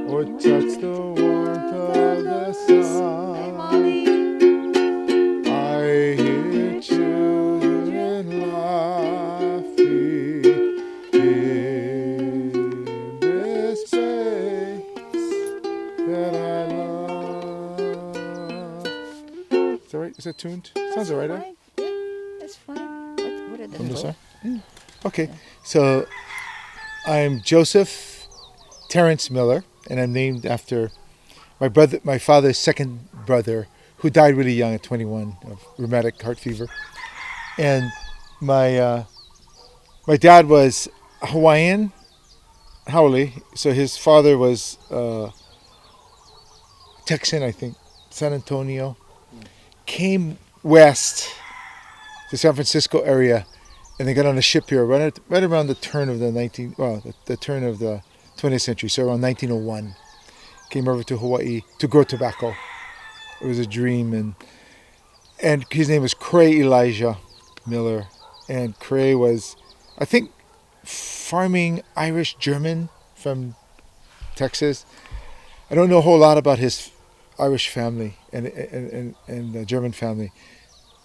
or touch the warmth of the sun. I hear children laughing in this place that I love. Is that right? Is that tuned? Sounds alright, huh? Yeah, that's fine. What are the From this notes? side? Okay, so I'm Joseph Terrence Miller, and I'm named after my father's second brother, who died really young at 21 of rheumatic heart fever. And my my dad was Hawaiian, Haole. So his father was Texan, I think, San Antonio. Came west to San Francisco area, and they got on a ship here right around the turn of the turn of the 20th century, so around 1901. Came over to Hawaii to grow tobacco. It was a dream, and his name was Cray Elijah Miller, and Cray was, I think, farming Irish German from Texas. I don't know a whole lot about his Irish family and German family,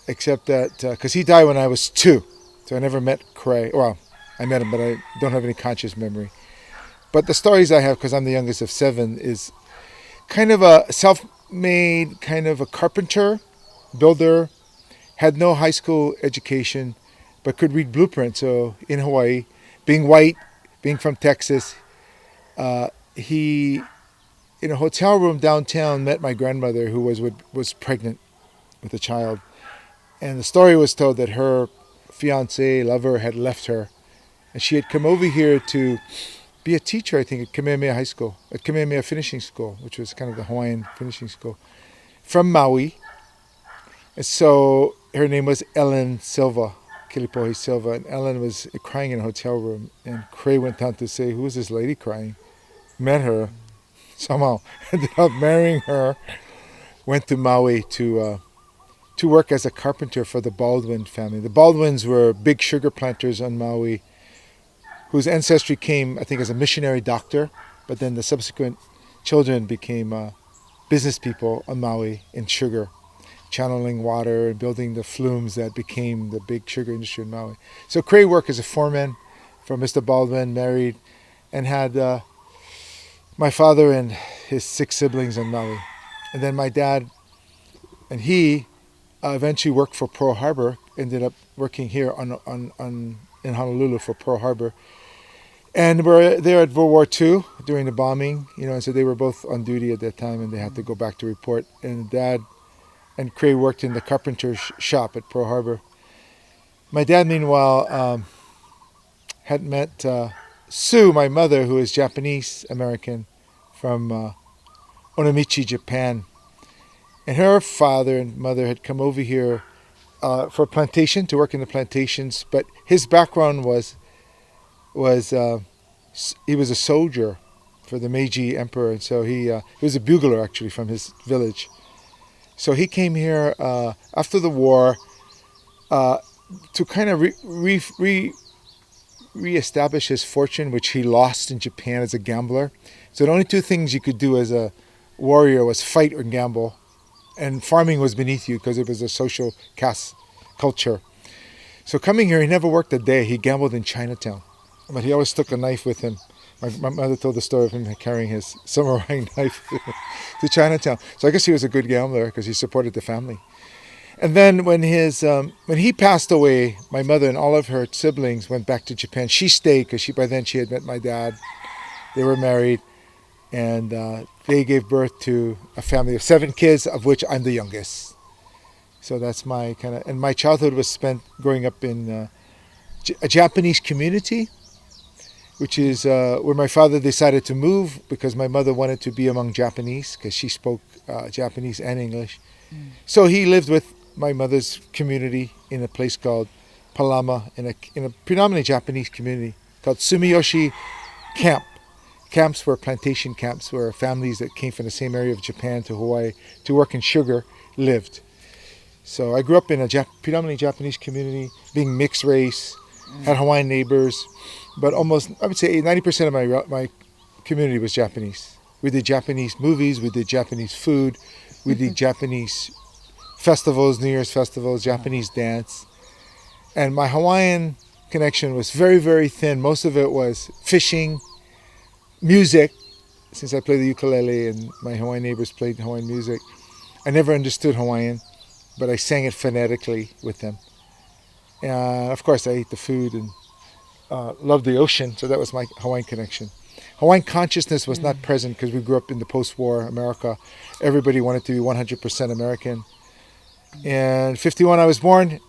except that because he died when I was 2, so I never met Cray. Well, I met him, but I don't have any conscious memory. But the stories I have, because I'm the youngest of 7, is kind of a self-made, kind of a carpenter, builder, had no high school education, but could read blueprints. So in Hawaii, being white, being from Texas, he, in a hotel room downtown, met my grandmother, who was pregnant with a child. And the story was told that her fiancé, lover, had left her, and she had come over here to be a teacher, I think, at Kamehameha High School, at Kamehameha Finishing School, which was kind of the Hawaiian finishing school, from Maui. And so her name was Ellen Silva, Kilipohi Silva, and Ellen was crying in a hotel room, and Cray went down to say, who is this lady crying? Met her, somehow ended up marrying her, went to Maui to work as a carpenter for the Baldwin family. The Baldwins were big sugar planters on Maui, whose ancestry came, I think, as a missionary doctor, but then the subsequent children became business people on Maui in sugar, channeling water and building the flumes that became the big sugar industry in Maui. So Cray worked as a foreman for Mr. Baldwin, married, and had my father and his 6 siblings on Maui. And then my dad and he eventually worked for Pearl Harbor, ended up working here in Honolulu for Pearl Harbor. And we're there at World War II during the bombing, and so they were both on duty at that time, and they had to go back to report. And Dad and Cray worked in the carpenter shop at Pearl Harbor. My dad, meanwhile, had met Sue, my mother, who is Japanese American from Onomichi, Japan. And her father and mother had come over here for a plantation, to work in the plantations, but his background was he was a soldier for the Meiji Emperor, and so he was a bugler actually from his village. So he came here after the war to kind of reestablish his fortune, which he lost in Japan as a gambler. So the only 2 things you could do as a warrior was fight or gamble, and farming was beneath you because it was a social caste culture. So coming here, he never worked a day. He gambled in Chinatown, but he always took a knife with him. My mother told the story of him carrying his samurai knife to Chinatown. So I guess he was a good gambler because he supported the family. And then when he passed away, my mother and all of her siblings went back to Japan. She stayed because by then she had met my dad. They were married, and they gave birth to a family of 7 kids, of which I'm the youngest. So that's my and my childhood was spent growing up in a Japanese community, which is where my father decided to move because my mother wanted to be among Japanese because she spoke Japanese and English. So he lived with my mother's community in a place called Palama, in a predominantly Japanese community called Sumiyoshi Camp. Camps were plantation camps where families that came from the same area of Japan to Hawaii to work in sugar lived. So I grew up in a predominantly Japanese community, being mixed race, had Hawaiian neighbors, but almost, I would say 90% of my community was Japanese. We did Japanese movies. We did Japanese food. We did Japanese festivals, New Year's festivals, Japanese dance. And my Hawaiian connection was very, very thin. Most of it was fishing, music, since I play the ukulele and my Hawaiian neighbors played Hawaiian music. I never understood Hawaiian, but I sang it phonetically with them. Of course, I ate the food and loved the ocean, so that was my Hawaiian connection. Hawaiian consciousness was not present because we grew up in the post-war America. Everybody wanted to be 100% American. And 51, I was born.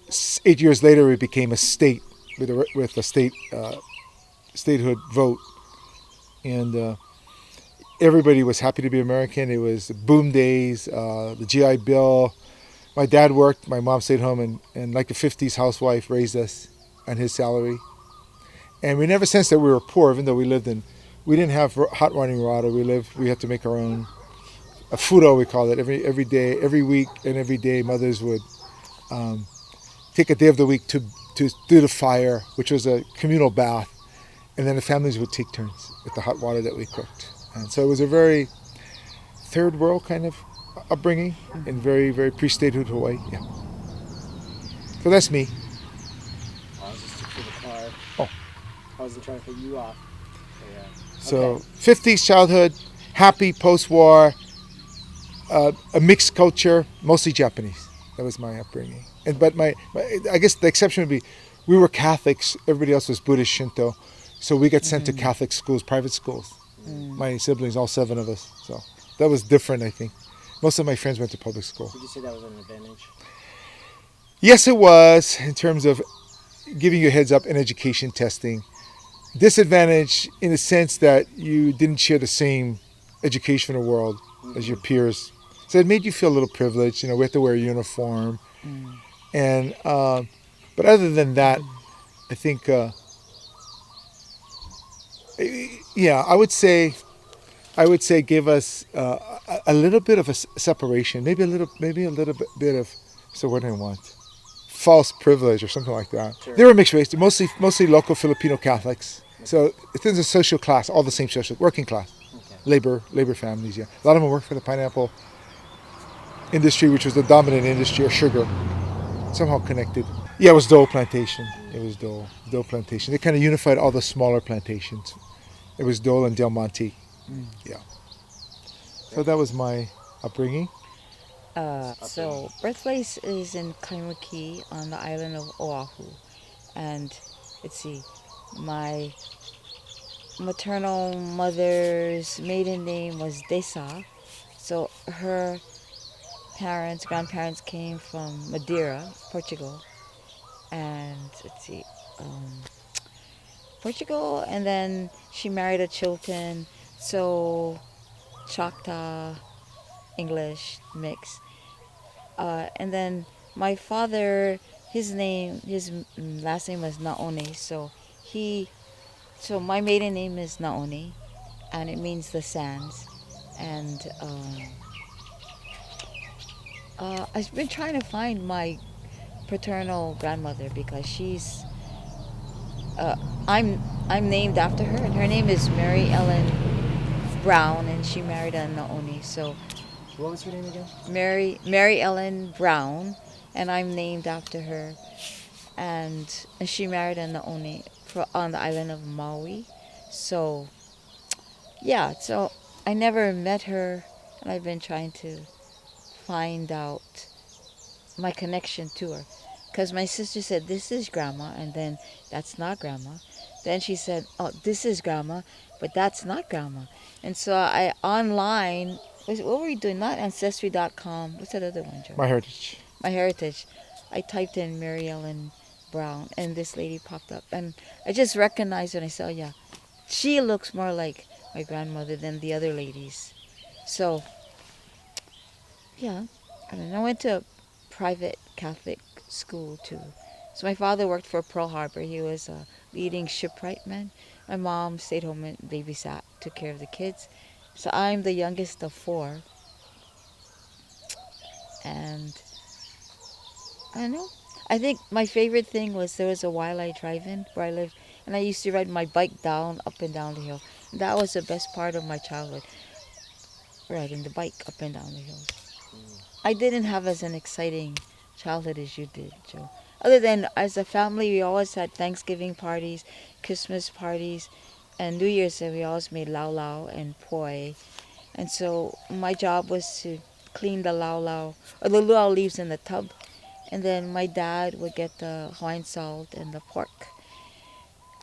8 years later, we became a state with a statehood vote, and everybody was happy to be American. It was boom days, the GI Bill. My dad worked. My mom stayed home, and like a 50s housewife, raised us on his salary. And we never sensed that we were poor, even though we didn't have hot running water. We had to make our own. A furo, we call it. Every day, every week, and every day, mothers would take a day of the week to do the fire, which was a communal bath, and then the families would take turns with the hot water that we cooked. And so it was a very third world kind of upbringing in very, very pre-statehood Hawaii. Yeah. So that's me. I was just for the car. Oh. I wasn't trying to put you off. Yeah. So Okay. 50s childhood, happy post-war, a mixed culture, mostly Japanese. That was my upbringing. But I guess the exception would be, we were Catholics. Everybody else was Buddhist, Shinto. So we got sent to Catholic schools, private schools. My siblings, all 7 of us. So that was different, I think. Most of my friends went to public school. Did you say that was an advantage? Yes, it was, in terms of giving you a heads up in education testing. Disadvantage in the sense that you didn't share the same educational world as your peers. So it made you feel a little privileged. We had to wear a uniform. And but other than that, I think, I would say give us a little bit of a separation, maybe a little bit of, so what do I want? False privilege or something like that. Sure. They were mixed race, mostly local Filipino Catholics. So it's a social class, all the same social, working class, Okay. labor families. Yeah, a lot of them worked for the pineapple industry, which was the dominant industry, or sugar, somehow connected. Yeah, it was Dole Plantation. It was Dole Plantation. They kind of unified all the smaller plantations. It was Dole and Del Monte. Yeah. So that was my upbringing. So birthplace is in Kaimuki on the island of Oahu, and let's see, my maternal mother's maiden name was Desa, so her grandparents came from Madeira, Portugal, and let's see, Portugal, and then she married a Chilton, so Choctaw, English mix. And then my father, his last name was Naone, so my maiden name is Naone, and it means the sands. And I've been trying to find my paternal grandmother because I'm named after her, and her name is Mary Ellen Brown, and she married a Naone. So What was your name again? Mary Ellen Brown, and I'm named after her. And she married a Naone on the island of Maui. So yeah, so I never met her, and I've been trying to find out my connection to her. Because my sister said, this is grandma, and then that's not grandma. Then she said, oh, this is grandma, but that's not grandma. And so I online, what were we doing? Not Ancestry.com. What's that other one, Joe? My heritage. My heritage. I typed in Mary Ellen Brown, and this lady popped up. And I just recognized her, and I said, oh, yeah, she looks more like my grandmother than the other ladies. So, yeah, I went to a private Catholic school too. So my father worked for Pearl Harbor. He was a leading shipwrightman. My mom stayed home and babysat, took care of the kids. So I'm the youngest of 4. And I don't know. I think my favorite thing was there was a Waialae drive-in where I lived, and I used to ride my bike up and down the hill. That was the best part of my childhood. riding the bike up and down the hills. Mm. I didn't have as an exciting childhood as you did, Joe. Other than as a family, we always had Thanksgiving parties, Christmas parties, and New Year's, and we always made lau lau and poi. And so my job was to clean the lau lau, or the luau leaves in the tub. And then my dad would get the Hawaiian salt and the pork.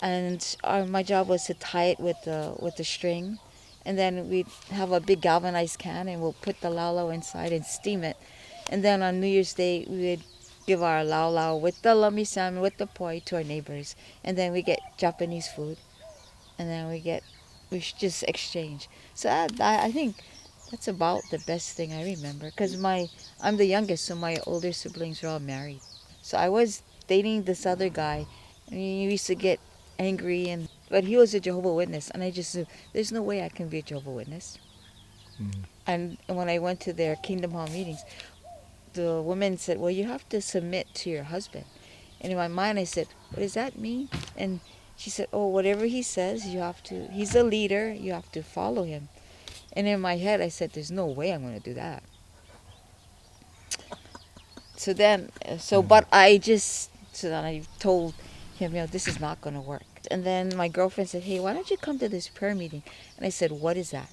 And my job was to tie it with the string. And then we'd have a big galvanized can, and we'll put the lau lau inside and steam it. And then on New Year's Day, we would give our lau lau with the lummi salmon, with the poi to our neighbors. And then we get Japanese food. And then we just exchange. So I think that's about the best thing I remember. Because I'm the youngest, so my older siblings are all married. So I was dating this other guy, and we used to get angry, but he was a Jehovah's Witness, and I just knew there's no way I can be a Jehovah's Witness. Mm. And when I went to their Kingdom Hall meetings, the woman said, "Well, you have to submit to your husband." And in my mind, I said, "What does that mean?" And she said, "Oh, whatever he says, you have to. He's a leader. You have to follow him." And in my head, I said, "There's no way I'm going to do that." So then, but so then I told him, this is not going to work. And then my girlfriend said, "Hey, why don't you come to this prayer meeting?" And I said, "What is that?"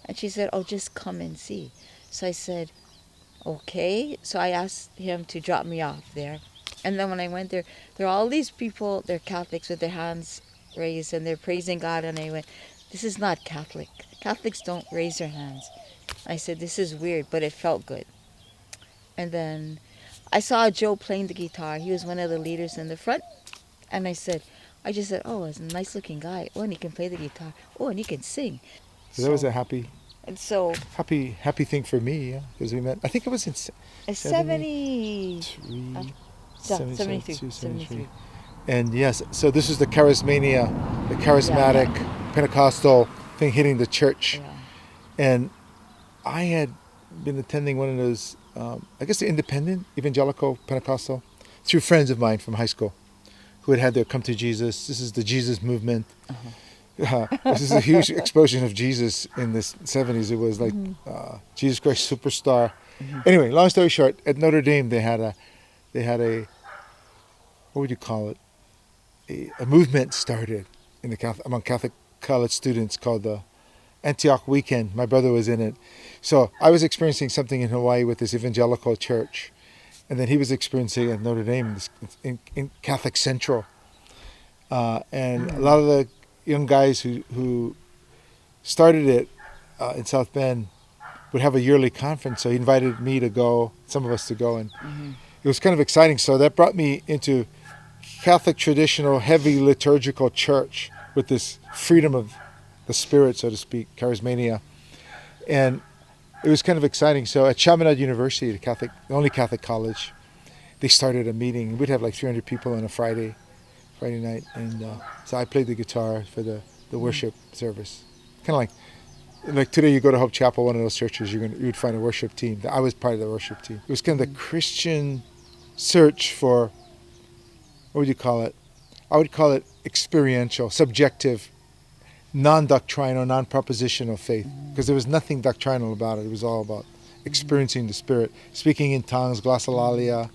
And she said, "Oh, just come and see." So I said, "Okay." So I asked him to drop me off there. And then when I went there are all these people, they're Catholics with their hands raised, and they're praising God. And I went, "This is not Catholic. Catholics don't raise their hands." I said, "This is weird," but it felt good. And then I saw Joe playing the guitar. He was one of the leaders in the front. And I just said, "Oh, he's a nice looking guy. Oh, and he can play the guitar. Oh, and he can sing." So that was a happy thing for me, yeah, because we met. I think it was in 70, 73, 73. And yes, so this is the charismania, the charismatic Pentecostal thing hitting the church. Yeah. And I had been attending one of those, I guess the independent evangelical Pentecostal, through friends of mine from high school who had their come to Jesus. This is the Jesus movement. This is a huge explosion of Jesus in the 70s. It was like Jesus Christ Superstar. Anyway, long story short, at Notre Dame they had a what would you call it? A movement started in among Catholic college students called the Antioch Weekend. My brother was in it. So I was experiencing something in Hawaii with this evangelical church, and then he was experiencing it at Notre Dame in Catholic Central. And a lot of the young guys who started it in South Bend would have a yearly conference. So he invited me to go, some of us to go, and it was kind of exciting. So that brought me into Catholic traditional heavy liturgical church with this freedom of the spirit, so to speak, charismania. And it was kind of exciting. So at Chaminade University, the only Catholic college, they started a meeting. We'd have like 300 people on a Friday night. And so I played the guitar for the worship service. Kind of like today you go to Hope Chapel, one of those churches, you would find a worship team. I was part of the worship team. It was kind of the Christian search for, what would you call it? I would call it experiential, subjective, non-doctrinal, non-propositional faith, because there was nothing doctrinal about it. It was all about experiencing the Spirit, speaking in tongues, glossolalia,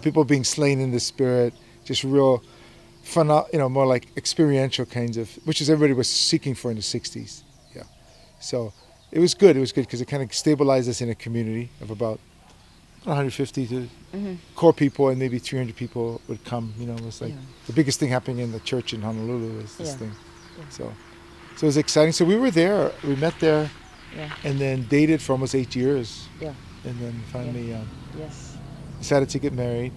people being slain in the Spirit, just real fun, more like experiential kinds of, which is everybody was seeking for in the 60s. Yeah. So it was good. It was good because it kind of stabilized us in a community of about 150 to core people, and maybe 300 people would come. It was like the biggest thing happening in the church in Honolulu was this thing. Yeah. So it was exciting. So we were there. We met there, and then dated for almost 8 years. Yeah. And then finally decided to get married,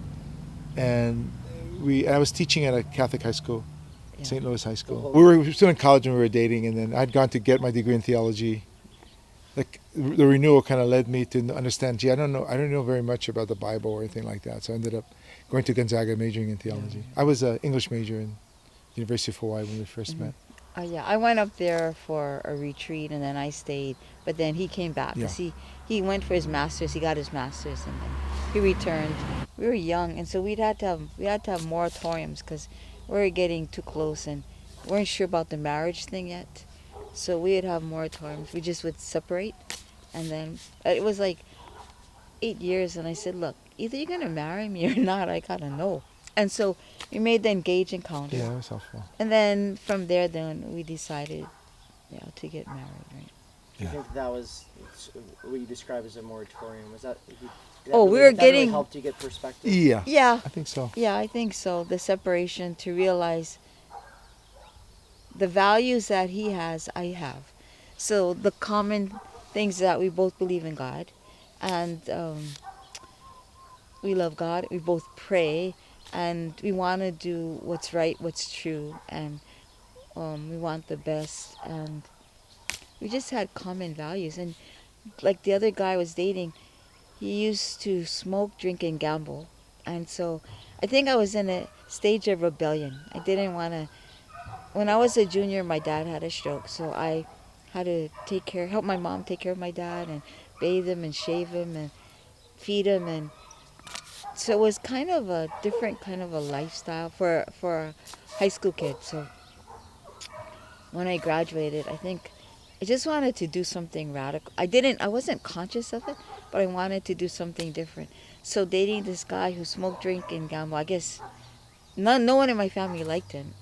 and I was teaching at a Catholic high school, St. Louis High School. We were still in college when we were dating, and then I'd gone to get my degree in theology. Like the renewal kind of led me to understand, I don't know very much about the Bible or anything like that. So I ended up going to Gonzaga, majoring in theology. I was an English major in University of Hawaii when we first met. I went up there for a retreat, and then I stayed. But then he came back because he went for his master's. He got his master's, and then he returned. We were young, and so we had to have moratoriums because we were getting too close, and weren't sure about the marriage thing yet. So we would have moratoriums. We just would separate, And then it was like 8 years, and I said, look, either you're gonna marry me or not. I gotta know. And so we made the engage encounter, Yeah, that was helpful. and then from there, then we decided, to get married. Right? Do you Yeah. think that was what you describe as a moratorium? Was that? Oh, we were that really getting- helped you get perspective. Yeah. Yeah, I think so. yeah, I think so. The separation to realize the values that he has, I have. So the common things that we both believe in God, and we love God. We both pray, and we want to do what's right, what's true, and we want the best. And we just had common values. And like the other guy I was dating, he used to smoke, drink, and gamble. And so I think I was in a stage of rebellion. I didn't want to. When I was a junior, my dad had a stroke, so I had to help my mom take care of my dad and bathe him and shave him and feed him, and so it was kind of a different kind of a lifestyle for a high school kid. So when I graduated, I think I just wanted to do something radical. I wasn't conscious of it, but I wanted to do something different. So dating this guy who smoked, drink, and gamble, I guess no one in my family liked him,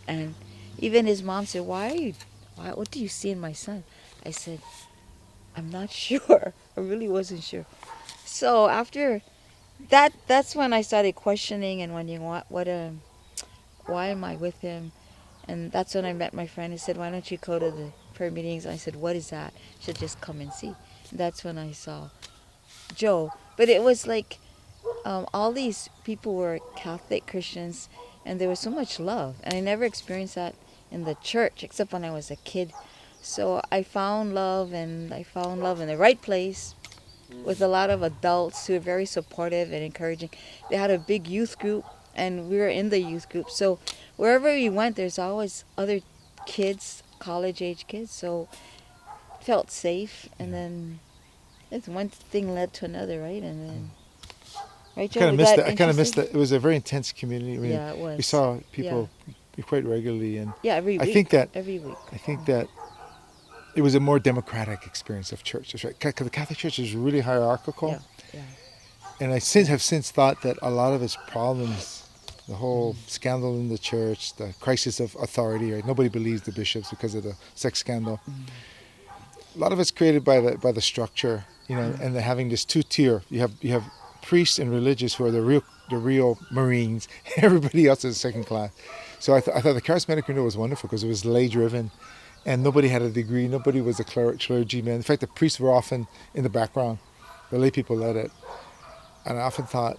and even his mom said, what do you see in my son? I said, I'm not sure. I really wasn't sure. So after that's when I started questioning and wondering why am I with him? And that's when I met my friend who said, why don't you go to the prayer meetings? I said, what is that? She said, just come and see. And that's when I saw Joe. But it was like all these people were Catholic Christians, and there was so much love. And I never experienced that in the church except when I was a kid. So I found love, and I found love in the right place with a lot of adults who were very supportive and encouraging. They had a big youth group, and we were in the youth group. So wherever we went, there's always other kids, college-age kids. So felt safe, and then one thing led to another, right? And then, right, Joe? I kind of Was missed that that. I kind of missed interesting? that. It was a very intense community. I mean, Yeah, it was. we saw people quite regularly, and Yeah, every I week. think that every week. it was a more democratic experience of church. That's right. Because the Catholic Church is really hierarchical, Yeah, yeah. and I have since thought that a lot of its problems, the whole scandal in the church, the crisis of authority, right? Nobody believes the bishops because of the sex scandal. A lot of it's created by the structure, and they're having this two-tier. You have priests and religious who are the real Marines. Everybody else is second class. So I thought the charismatic renewal was wonderful because it was lay-driven, and nobody had a degree. Nobody was a clergyman. In fact, the priests were often in the background. The lay people led it. And I often thought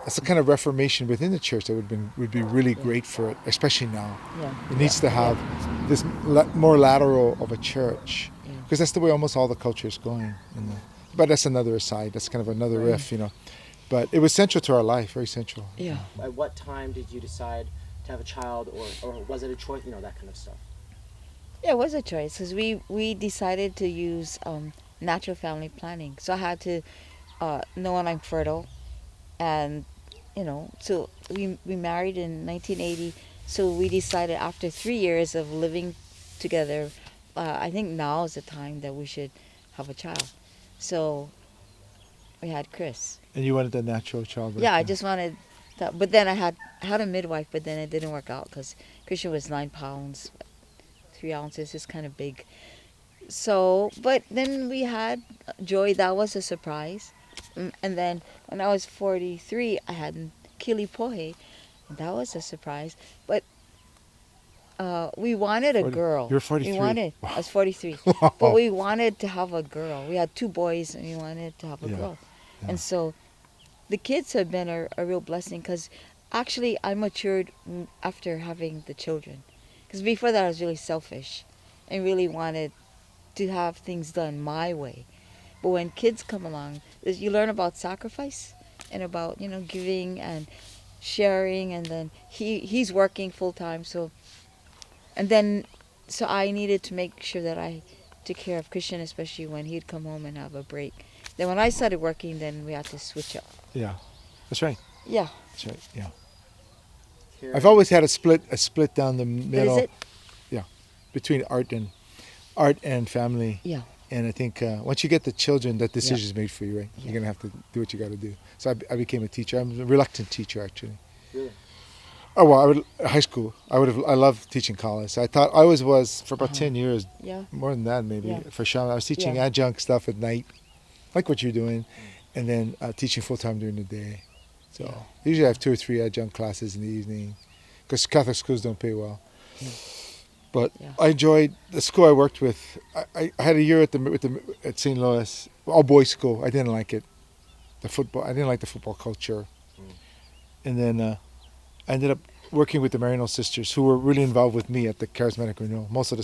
it's a kind of reformation within the church that would be really great for it, especially now. Yeah. It needs to have this more lateral of a church, Yeah. because that's the way almost all the culture is going. But that's another aside. That's kind of another riff, But it was central to our life, very central. Yeah. At what time did you decide to have a child, or was it a choice? That kind of stuff. Yeah, it was a choice because we decided to use natural family planning. So I had to know when I'm fertile, and so we married in 1980. So we decided after 3 years of living together, I think now is the time that we should have a child. So we had Chris. And you wanted a natural childbirth. Yeah, I just wanted that. But then I had a midwife, but then it didn't work out because Christian was 9 pounds, 3 ounces. It's kind of big. So, but then we had Joy. That was a surprise. And then when I was 43, I had Kili Pohe, and that was a surprise. But we wanted a girl. You're 43. I was 43. But we wanted to have a girl. We had 2 boys, and we wanted to have a girl. Yeah. And so the kids have been a real blessing because actually I matured after having the children. Because before that I was really selfish and really wanted to have things done my way. But when kids come along, you learn about sacrifice and about, giving and sharing. And then he's working full time. So I needed to make sure that I took care of Christian, especially when he'd come home and have a break. Then when I started working, then we had to switch up. Yeah, that's right. Yeah. That's right. Yeah. Here, I've always had a split down the But middle. is it? Between art and family. Yeah. And I think once you get the children, that decision is made for you, right? Yeah. You're gonna have to do what you got to do. So I became a teacher. I'm a reluctant teacher, actually. Really? Oh well, high school. I loved teaching college. So I thought I always was for about Uh-huh. 10 years, Yeah. more than that maybe. Yeah. For Sean, I was teaching Yeah. adjunct stuff at night, like what you're doing, and then teaching full time during the day. So Yeah. usually I have 2 or 3 adjunct classes in the evening, because Catholic schools don't pay well. But Yeah. I enjoyed the school I worked with. I had a year at St. Louis, all boys school. I didn't like it. I didn't like the football culture. And then I ended up working with the Marino sisters, who were really involved with me at the Charismatic Renewal. Most of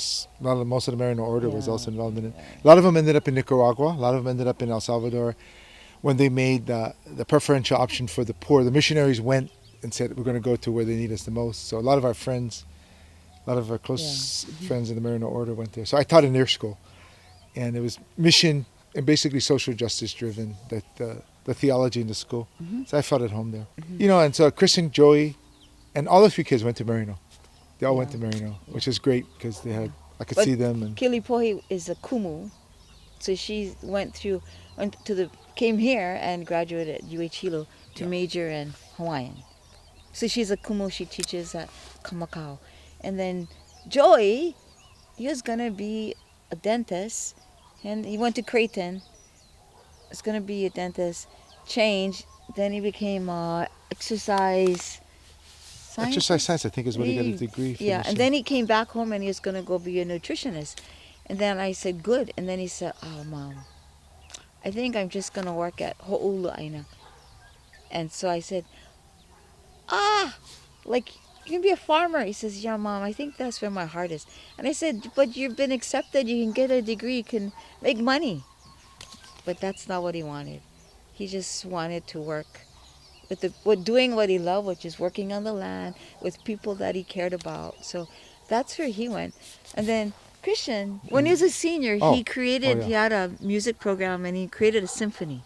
the Marino order was Yeah. also involved in it. A lot of them ended up in Nicaragua. A lot of them ended up in El Salvador. When they made the preferential option for the poor, the missionaries went and said, we're going to go to where they need us the most. So a lot of our friends, a lot of our close friends in the Marino order went there. So I taught in their school. And it was mission and basically social justice driven, that the theology in the school. So I felt at home there. You know, and so Kristen, Joey, and all the 3 kids went to Marino. They all went to Marino, which is great because I could But see them. And Kilipohi is a kumu, so she came here and graduated at UH Hilo to major in Hawaiian. So she's a kumu. She teaches at Kamakau, and then Joey, he was gonna be a dentist, and he went to Creighton. Was gonna be a dentist, changed. Then he became exercise science. exercise science, I think, is what he got his degree. Yeah, finished and in. then he came back home and he was gonna go be a nutritionist. And then I said, good. And then he said, oh, Mom, I think I'm just gonna work at Ho'olu'aina. And so I said, like, you can be a farmer. He says, yeah, Mom, I think that's where my heart is. And I said, but you've been accepted. You can get a degree. You can make money. But that's not what he wanted. He just wanted to work with doing what he loved, which is working on the land with people that he cared about. So that's where he went. And then Christian, when he was a senior, he had a music program and he created a symphony.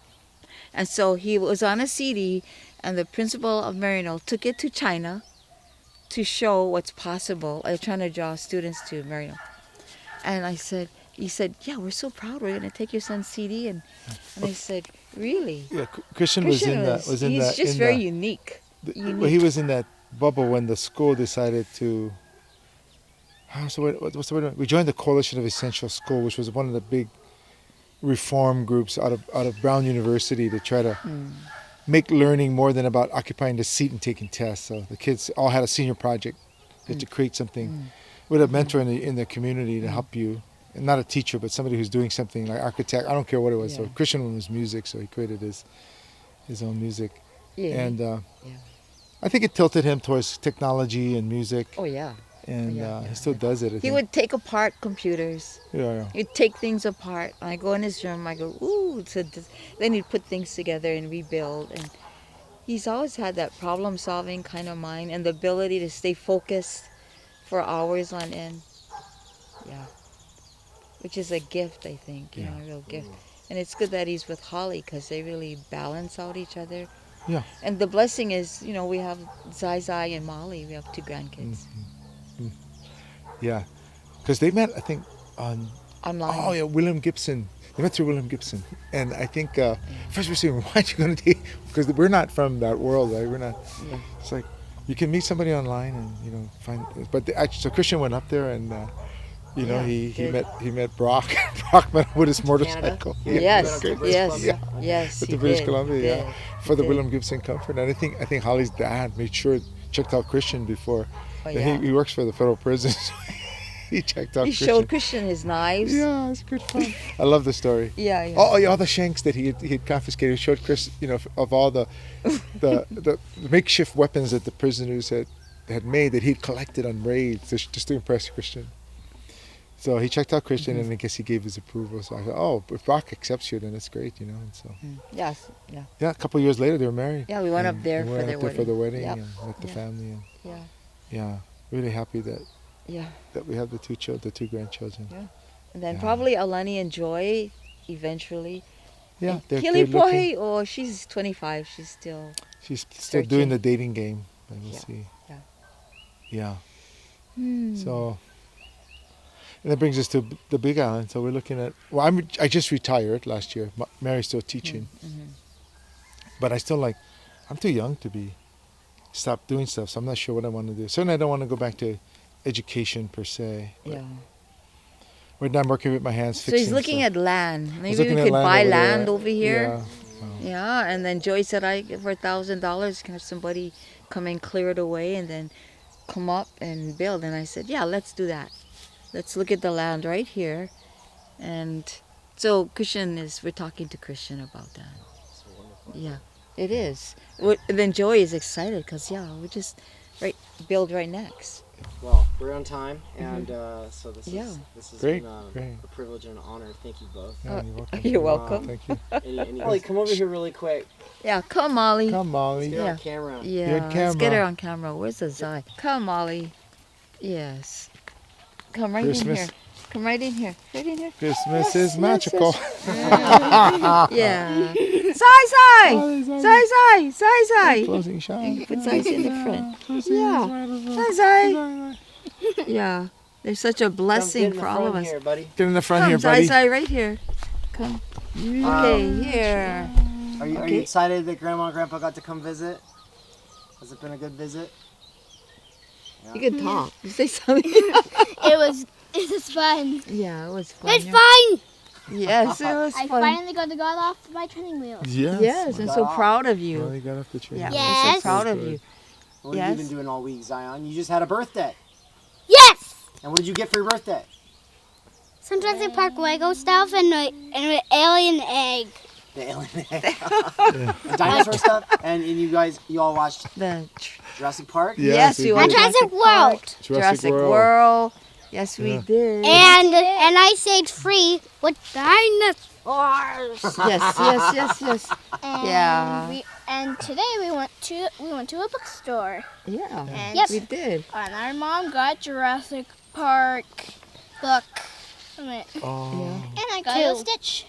And so he was on a CD, and the principal of Marino took it to China to show what's possible. They're trying to draw students to Marino. And he said, yeah, we're so proud. We're going to take your son's CD. And I said, really? Yeah, Christian was in that. He's just very unique. Well, he was in that bubble when the school decided to. What's the word? We joined the Coalition of Essential School, which was one of the big reform groups out of Brown University to try to make learning more than about occupying the seat and taking tests. So the kids all had a senior project. They had to create something with a mentor in the community to help you. And not a teacher, but somebody who's doing something like architect. I don't care what it was. Yeah. So Christian was music, so he created his own music. Yeah. And I think it tilted him towards technology and music. Oh, yeah. And he still does it. I He think. would take apart computers. Yeah. He'd take things apart. I go in his room, I go, ooh. So then he'd put things together and rebuild. And he's always had that problem-solving kind of mind and the ability to stay focused for hours on end. Yeah. Which is a gift, I think, a real gift. And it's good that he's with Holly because they really balance out each other. Yeah. And the blessing is, we have Zai Zai and Molly. We have 2 grandkids. Yeah. Because they met, I think, on. Online. Oh, yeah, William Gibson. They met through William Gibson. And I think, first we're saying, why aren't you going to date? Because we're not from that world, right? We're not. Yeah. It's like, you can meet somebody online and, find. But so Christian went up there and. He met Brock. Brock met him with his motorcycle. Yes, Yeah. yes, Yeah. yes. With he the British did, Columbia, he yeah, did, for the he William did. Gibson Comfort. And I think Holly's dad made sure checked out Christian before. Oh, And yeah. he works for the federal prison. So he checked out. He showed Christian his knives. Yeah, it's good fun. I love the story. Yeah, yeah. Oh, yeah, all the shanks that he had confiscated. He showed Chris, of all the makeshift weapons that the prisoners had made that he'd collected on raids just to impress Christian. So he checked out Christian, and I guess he gave his approval. So I thought, oh, if Brock accepts you, then it's great, And so Yes, yeah. yeah, a couple of years later they were married. Yeah, we went up And there we for went their up there wedding. for the wedding Yep. and met the Yeah. family. And Yeah, yeah, really happy that yeah. we have the 2 grandchildren. Yeah. And then Yeah. probably Alani and Joy eventually. Yeah, And they're Kili good looking. Poi, she's 25. She's still. She's still searching. doing the dating game. But we'll Yeah, see. yeah. Yeah. Hmm. So, And that brings us to the Big Island. So we're looking at. Well, I just retired last year. Mary's still teaching, but I still like. I'm too young to be stop doing stuff. So I'm not sure what I want to do. Certainly, I don't want to go back to education per se. But Yeah. right now, I'm working with my hands. So he's fixing looking stuff. at land. I was Maybe looking we at could buy over there. land over here. Yeah. Yeah, and then Joy said for $1,000 can have somebody come and clear it away and then come up and build. And I said, yeah, let's do that. Let's look at the land right here. And so we're talking to Christian about that. So wonderful. Yeah, it is. Then Joy is excited because, we just build right next. Well, we're on time, and so this Yeah. has Great, been great. a privilege and an honor. Thank you both. Yeah, you're welcome. You're welcome. Thank you. Molly, come over here really quick. Yeah, come, Molly. Come, Molly. Get Yeah. on camera. Yeah, Good let's get her camera. on camera. Where's the Zai? Come, Molly. Yes. Come right Christmas. in here. Come right in here. Right in here. Christmas Yes, is yes, magical. Yeah. Zai! Zai! Closing shot. Put Zai in the front. Closing Yeah. right over. Hi, Zai. Yeah. They're such a blessing Come, get in the for all of front us. here, buddy. Get in the front Come, here, Zai, buddy. Zai, right here. Come. Okay, here. Are you Okay. excited that Grandma and Grandpa got to come visit? Has it been a good visit? You can talk. You say something. It was fun. Yeah, it was fun. It's yeah. fun. Yes, it was I fun. finally got off my training wheels. Yes. Yes, I'm so proud of you. Well, you got off the train. Yeah, Yeah. I'm so Yes. proud of you. What have you Yes. been doing all week, Zion? You just had a birthday. Yes. And what did you get for your birthday? Sometimes I park Lego stuff and an alien egg. The alien egg. And dinosaur stuff. And you all watched The Jurassic Park? Yes, we did. watched Jurassic Park, World. Jurassic World. Yes, we Yeah. did. And I stayed free with dinosaurs. Yes. And Yeah. and today we went to a bookstore. Yeah, Yep. we did. And our mom got Jurassic Park book. And Oh. I got a Stitch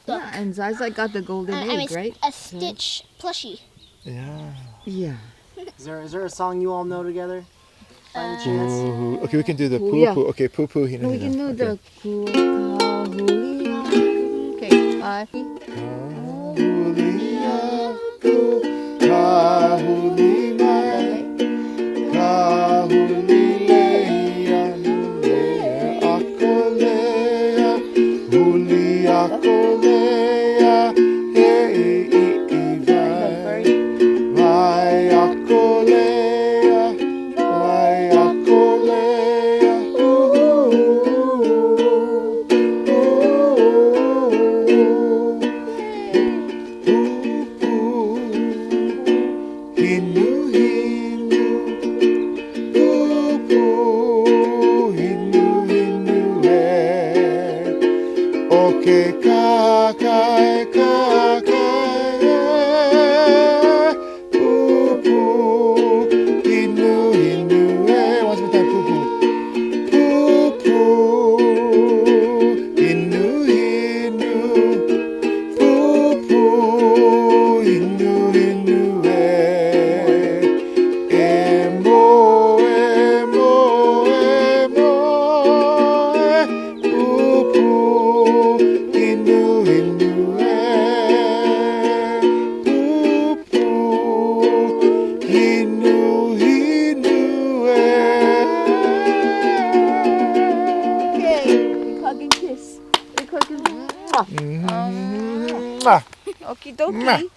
book. Yeah, and Zaza got the golden egg, right? A Stitch plushie. Yeah. Yeah. Is there a song you all know together? By any chance? Ooh. Okay, we can do the Ooh, poo yeah. poo. Okay, poo poo. No, we can do the cool Okay, bye. Okay, kakae, kakae, poo poo, hinu, hinu, once more time, poo poo, poo poo, hinu, hinu, poo poo, hinu, hinu, emo, emo, emo, poo poo, hinu, hinu, poo poo, hinu, hinu, Okay, big hug and kiss. Big hug and Mwah. Okie dokie.